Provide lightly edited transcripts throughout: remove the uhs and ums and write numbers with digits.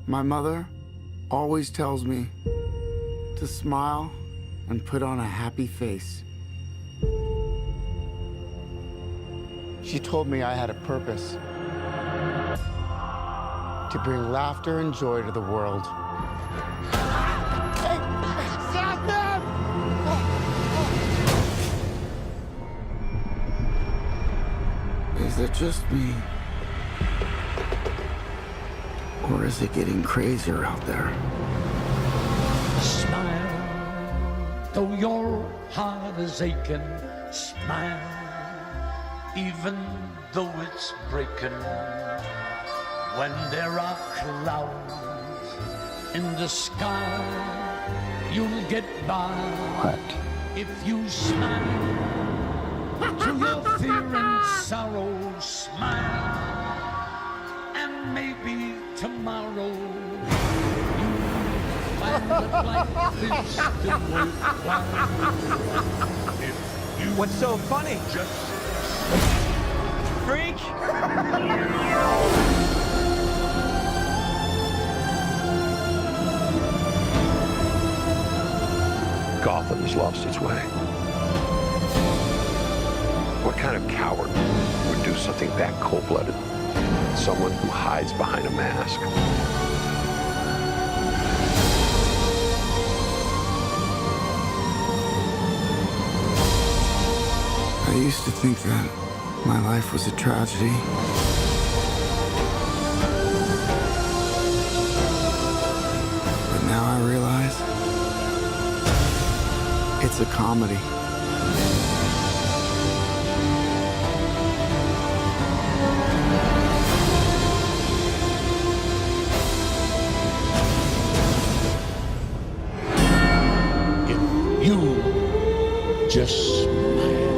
My mother always tells me to smile and put on a happy face. She told me I had a purpose to bring laughter and joy to the world. Hey, stop them! Is it just me? Or is it getting crazier out there? Smile, though your heart is aching. Smile, even though it's breaking. When there are clouds in the sky, you'll get by. What? If you smile to your fear and sorrow, smile, and maybe tomorrow you'll find that life is still worthwhile. If you What's so funny? just Freak? Gotham has lost its way. What kind of coward would do something that cold-blooded? Someone who hides behind a mask. I used to think that my life was a tragedy. But now I realize it's a comedy. if you just smile.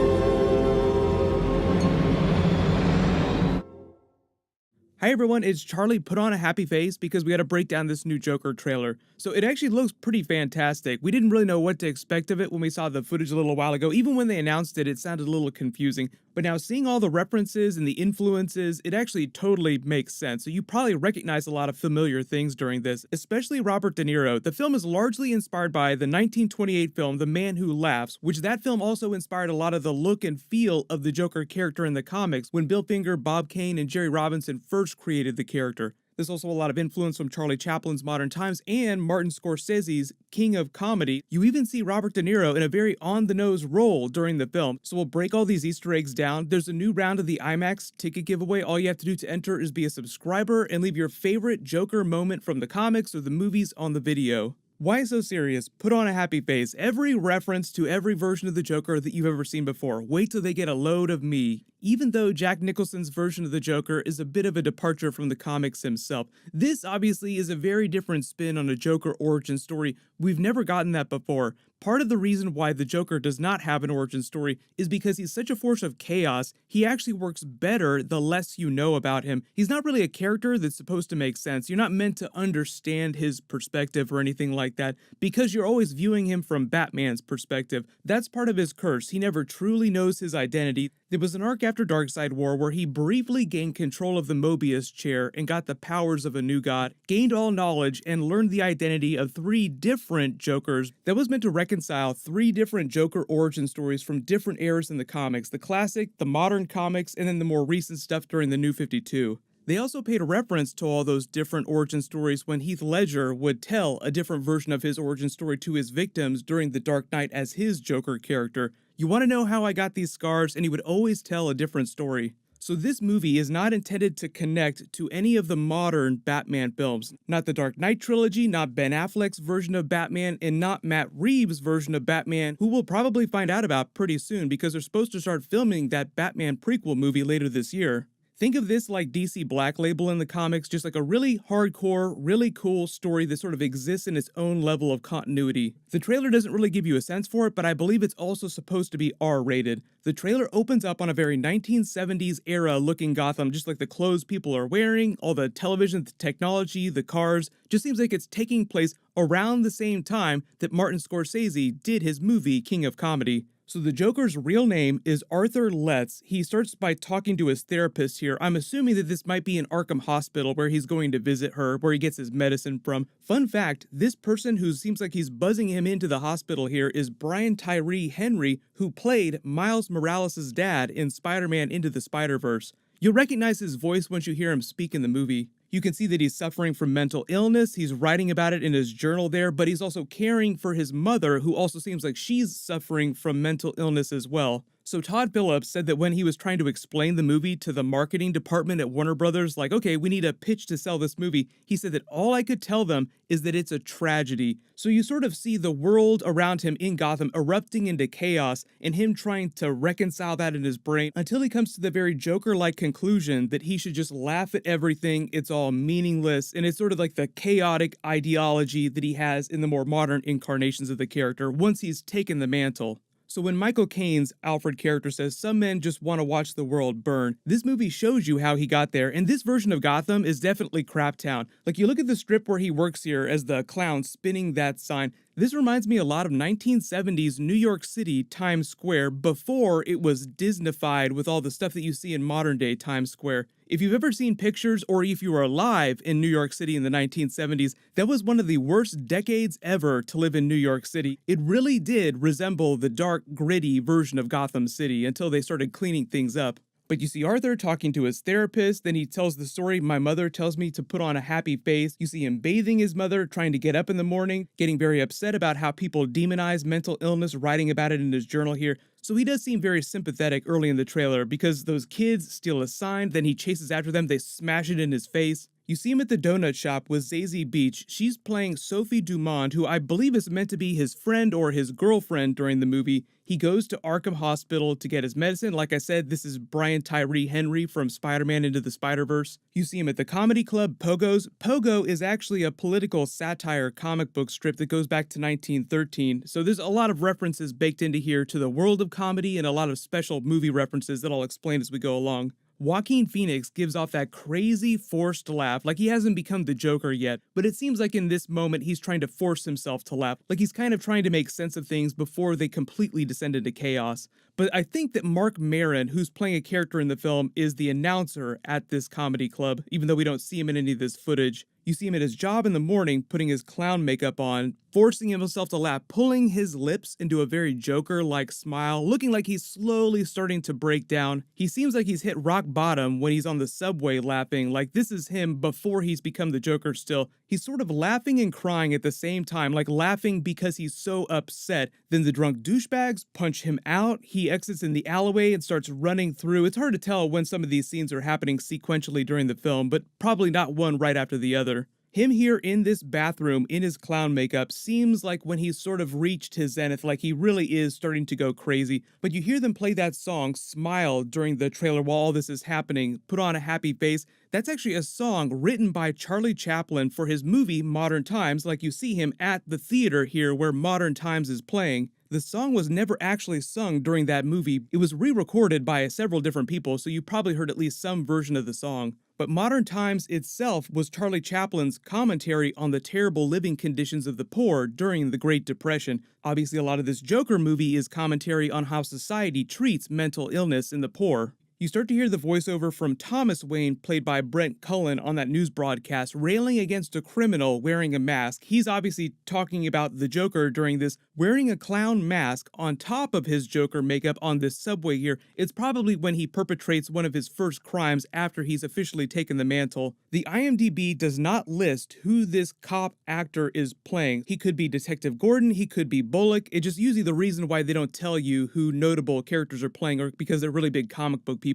Hi everyone, it's Charlie. Put on a happy face because we got to break down this new Joker trailer. So it actually looks pretty fantastic. We didn't really know what to expect of it when we saw the footage a little while ago. Even when they announced it, it sounded a little confusing. But now seeing all the references and the influences, it actually totally makes sense. So you probably recognize a lot of familiar things during this, especially Robert De Niro. The film is largely inspired by the 1928 film The Man Who Laughs, which that film also inspired a lot of the look and feel of the Joker character in the comics when Bill Finger, Bob Kane, and Jerry Robinson first created the character. There's also a lot of influence from Charlie Chaplin's Modern Times and Martin Scorsese's King of Comedy. You even see Robert De Niro in a very on-the-nose role during the film. So we'll break all these Easter eggs down. There's a new round of the IMAX ticket giveaway. All you have to do to enter is be a subscriber and leave your favorite Joker moment from the comics or the movies on the video. Why so serious? Put on a happy face. Every reference to every version of the Joker that you've ever seen before. Wait till they get a load of me. Even though Jack Nicholson's version of the Joker is a bit of a departure from the comics himself, this obviously is a very different spin on a Joker origin story. We've never gotten that before. Part of the reason why the Joker does not have an origin story is because he's such a force of chaos. He actually works better the less you know about him. He's not really a character that's supposed to make sense. You're not meant to understand his perspective or anything like that because you're always viewing him from Batman's perspective. That's part of his curse. He never truly knows his identity. There was an arc after Darkseid War where he briefly gained control of the Mobius chair and got the powers of a new god, gained all knowledge, and learned the identity of 3 different Jokers. That was meant to reconcile 3 different Joker origin stories from different eras in the comics: the classic, the modern comics, and then the more recent stuff during the New 52. They also paid a reference to all those different origin stories when Heath Ledger would tell a different version of his origin story to his victims during The Dark Knight as his Joker character. You want to know how I got these scars? And he would always tell a different story. So this movie is not intended to connect to any of the modern Batman films. Not the Dark Knight trilogy, not Ben Affleck's version of Batman, and not Matt Reeves' version of Batman, who we'll probably find out about pretty soon because they're supposed to start filming that Batman prequel movie later this year. Think of this like DC Black Label in the comics, just like a really hardcore, really cool story that sort of exists in its own level of continuity. The trailer doesn't really give you a sense for it, but I believe it's also supposed to be R-rated. The trailer opens up on a very 1970s era looking Gotham, just like the clothes people are wearing, all the television, the technology, the cars. Just seems like it's taking place around the same time that Martin Scorsese did his movie King of Comedy. So the Joker's real name is Arthur Letts. He starts by talking to his therapist here. I'm assuming that this might be an Arkham hospital where he's going to visit her, where he gets his medicine from. Fun fact, this person who seems like he's buzzing him into the hospital here is Brian Tyree Henry, who played Miles Morales' dad in Spider-Man Into the Spider-Verse. You'll recognize his voice once you hear him speak in the movie. You can see that he's suffering from mental illness, he's writing about it in his journal there, but he's also caring for his mother, who also seems like she's suffering from mental illness as well. So Todd Phillips said that when he was trying to explain the movie to the marketing department at Warner Brothers, like, okay, we need a pitch to sell this movie, he said that all I could tell them is that it's a tragedy. So you sort of see the world around him in Gotham erupting into chaos and him trying to reconcile that in his brain until he comes to the very Joker-like conclusion that he should just laugh at everything, it's all meaningless, and it's sort of like the chaotic ideology that he has in the more modern incarnations of the character once he's taken the mantle. So when Michael Caine's Alfred character says some men just want to watch the world burn, this movie shows you how he got there, and this version of Gotham is definitely Craptown. Like, you look at the strip where he works here as the clown spinning that sign, this reminds me a lot of 1970s New York City Times Square before it was Disneyfied with all the stuff that you see in modern day Times Square. If you've ever seen pictures or if you were alive in New York City in the 1970s, that was one of the worst decades ever to live in New York City. It really did resemble the dark, gritty version of Gotham City until they started cleaning things up. But you see Arthur talking to his therapist, then he tells the story, my mother tells me to put on a happy face. You see him bathing his mother, trying to get up in the morning, getting very upset about how people demonize mental illness, writing about it in his journal here. So he does seem very sympathetic early in the trailer because those kids steal a sign, then he chases after them, they smash it in his face. You see him at the donut shop with Zazie Beetz. She's playing Sophie Dumond, who I believe is meant to be his friend or his girlfriend during the movie. He goes to Arkham Hospital to get his medicine. Like I said, this is Brian Tyree Henry from Spider-Man Into the Spider-Verse. You see him at the comedy club, Pogo's. Pogo is actually a political satire comic book strip that goes back to 1913. So there's a lot of references baked into here to the world of comedy and a lot of special movie references that I'll explain as we go along. Joaquin Phoenix gives off that crazy forced laugh, like he hasn't become the Joker yet, but it seems like in this moment he's trying to force himself to laugh, like he's kind of trying to make sense of things before they completely descend into chaos. But I think that Mark Maron, who's playing a character in the film, is the announcer at this comedy club, even though we don't see him in any of this footage. You see him at his job in the morning, putting his clown makeup on, forcing himself to laugh, pulling his lips into a very Joker-like smile, looking like he's slowly starting to break down. He seems like he's hit rock bottom when he's on the subway laughing, like this is him before he's become the Joker still. He's sort of laughing and crying at the same time, like laughing because he's so upset. Then the drunk douchebags punch him out, he exits in the alleyway and starts running through. It's hard to tell when some of these scenes are happening sequentially during the film, but probably not one right after the other. Him here in this bathroom in his clown makeup seems like when he's sort of reached his zenith, like he really is starting to go crazy. But you hear them play that song, Smile, during the trailer while all this is happening, Put on a Happy Face. That's actually a song written by Charlie Chaplin for his movie Modern Times, like you see him at the theater here where Modern Times is playing. The song was never actually sung during that movie. It was re-recorded by several different people, so you probably heard at least some version of the song. But Modern Times itself was Charlie Chaplin's commentary on the terrible living conditions of the poor during the Great Depression. Obviously, a lot of this Joker movie is commentary on how society treats mental illness in the poor. You start to hear the voiceover from Thomas Wayne, played by Brent Cullen, on that news broadcast, railing against a criminal wearing a mask. He's obviously talking about the Joker during this, wearing a clown mask on top of his Joker makeup on this subway here. It's probably when he perpetrates one of his first crimes after he's officially taken the mantle. The IMDb does not list who this cop actor is playing. He could be Detective Gordon, he could be Bullock. It's just usually the reason why they don't tell you who notable characters are playing, or because they're really big comic book people.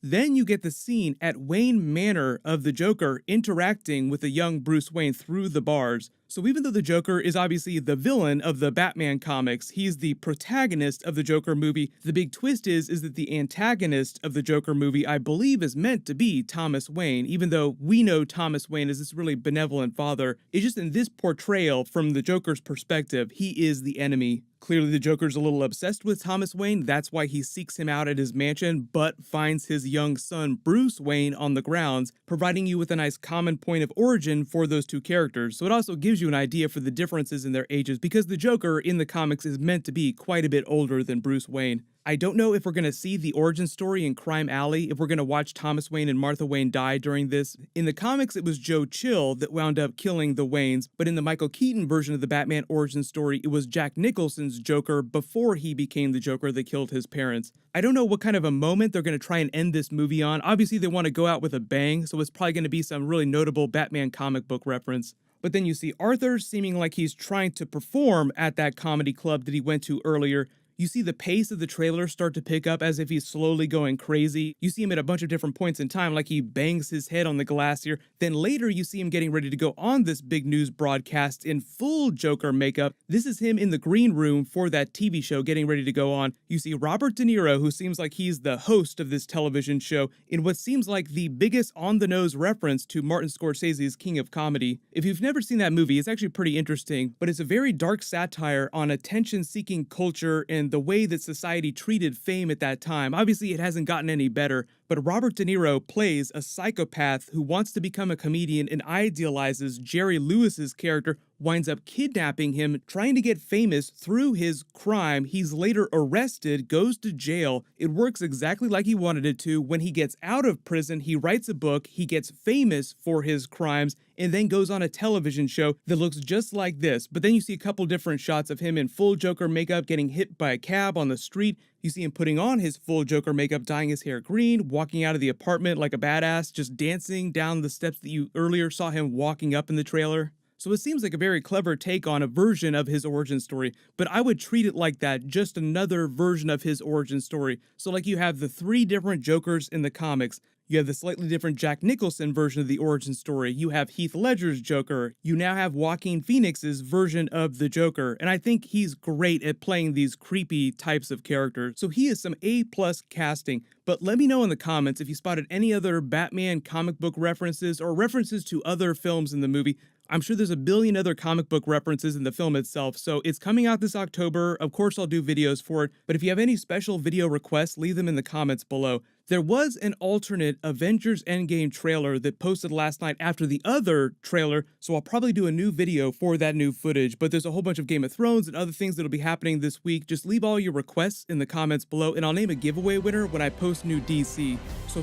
Then you get the scene at Wayne Manor of the Joker interacting with a young Bruce Wayne through the bars. So even though the Joker is obviously the villain of the Batman comics, he's the protagonist of the Joker movie. The big twist is that the antagonist of the Joker movie, I believe, is meant to be Thomas Wayne, even though we know Thomas Wayne as this really benevolent father. It's just in this portrayal, from the Joker's perspective, he is the enemy. Clearly the Joker's a little obsessed with Thomas Wayne, that's why he seeks him out at his mansion, but finds his young son Bruce Wayne on the grounds, providing you with a nice common point of origin for those two characters. So it also gives gives you an idea for the differences in their ages, because the Joker in the comics is meant to be quite a bit older than Bruce Wayne. I don't know if we're going to see the origin story in Crime Alley, if we're going to watch Thomas Wayne and Martha Wayne die during this. In the comics, it was Joe Chill that wound up killing the Waynes, but in the Michael Keaton version of the Batman origin story, it was Jack Nicholson's Joker before he became the Joker that killed his parents. I don't know what kind of a moment they're going to try and end this movie on. Obviously, they want to go out with a bang, so it's probably going to be some really notable Batman comic book reference. But then you see Arthur seeming like he's trying to perform at that comedy club that he went to earlier. You see the pace of the trailer start to pick up as if he's slowly going crazy. You see him at a bunch of different points in time, like he bangs his head on the glass here. Then later you see him getting ready to go on this big news broadcast in full Joker makeup. This is him in the green room for that TV show getting ready to go on. You see Robert De Niro, who seems like he's the host of this television show, in what seems like the biggest on-the-nose reference to Martin Scorsese's King of Comedy. If you've never seen that movie, it's actually pretty interesting, but it's a very dark satire on attention-seeking culture and the way that society treated fame at that time. Obviously, it hasn't gotten any better, but Robert De Niro plays a psychopath who wants to become a comedian and idealizes Jerry Lewis's character, winds up kidnapping him, trying to get famous through his crime. He's later arrested, goes to jail. It works exactly like he wanted it to. When he gets out of prison, he writes a book, he gets famous for his crimes, and then goes on a television show that looks just like this. But then you see a couple different shots of him in full Joker makeup getting hit by a cab on the street. You see him putting on his full Joker makeup, dyeing his hair green, walking out of the apartment like a badass, just dancing down the steps that you earlier saw him walking up in the trailer. So it seems like a very clever take on a version of his origin story, but I would treat it like that, just another version of his origin story. So like you have the 3 different Jokers in the comics. You have the slightly different Jack Nicholson version of the origin story. You have Heath Ledger's Joker. You now have Joaquin Phoenix's version of the Joker. And I think he's great at playing these creepy types of characters. So he is some A+ casting. But let me know in the comments if you spotted any other Batman comic book references or references to other films in the movie. I'm sure there's a billion other comic book references in the film itself, so it's coming out this October. Of course, I'll do videos for it, but if you have any special video requests, leave them in the comments below. There was an alternate Avengers Endgame trailer that posted last night after the other trailer, so I'll probably do a new video for that new footage, but there's a whole bunch of Game of Thrones and other things that'll be happening this week. Just leave all your requests in the comments below, and I'll name a giveaway winner when I post new DC. So